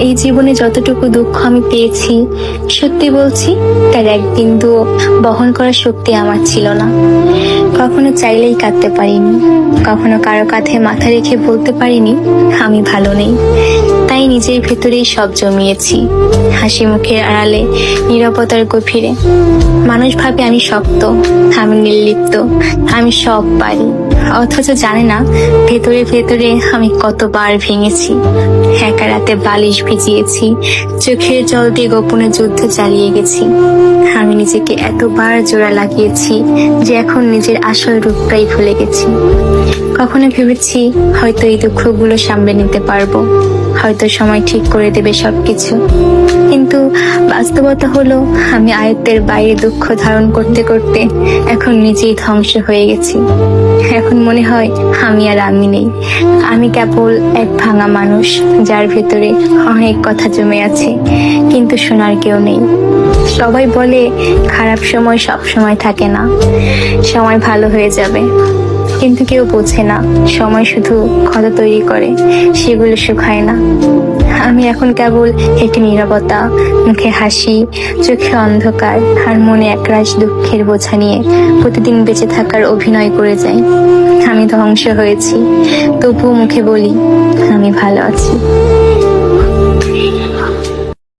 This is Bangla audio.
এই জীবনে যতটুকু দুঃখ আমি পেয়েছি, সত্যি বলছি তার এক বিন্দুও বহন করার শক্তি আমার ছিল না। কখনো চাইলেই কাঁদতে পারিনি, কখনো কারো কাঁধে মাথা রেখে বলতে পারিনি আমি ভালো নেই। তাই নিজের ভেতরেই সব জমিয়েছি, হাসি মুখের আড়ালে, নীরবতার গভীরে। মানুষ ভাবে আমি শক্ত, আমি নির্লিপ্ত, আমি সব পারি, অথচ জানে না ভেতরে ভেতরে আমি কতবার ভেঙেছি। একা রাতে বালিশ ভিজিয়েছি, চোখের জল দিয়ে গোপনে যুদ্ধ চালিয়ে গেছি। আমি নিজেকে এতবার জোড়া লাগিয়েছি যে এখন নিজের আসল রূপটাই ভুলে গেছি। কখনো ভেবেছি হয়তো এই দুঃখগুলো সামলে নিতে পারবো, হয়তো সময় ঠিক করে দেবে সবকিছু, কিন্তু বাস্তবতা হলো আমি আয়ত্তের বাইরে দুঃখ ধারণ করতে করতে এখন নিজেই ধ্বংস হয়ে গেছি। এখন মনে হয় আমি আর আমি নেই, আমি কেবল এক ভাঙা মানুষ যার ভেতরে অনেক কথা জমে আছে, কিন্তু শোনার কেউ নেই। সবাই বলে খারাপ সময় সব সময় থাকে না, সময় ভালো হয়ে যাবে, কিন্তু কেউ বোঝে না সময় শুধু ক্ষত তৈরি করে, সেগুলো শুকায় না। আমি এখন কেবল একটি নীরবতা, মুখে হাসি, চোখে অন্ধকার আর মনে একরাশ দুঃখের বোঝা নিয়ে প্রতিদিন বেঁচে থাকার অভিনয় করে যাই। আমি ধ্বংস হয়েছি, তবুও মুখে বলি আমি ভালো আছি।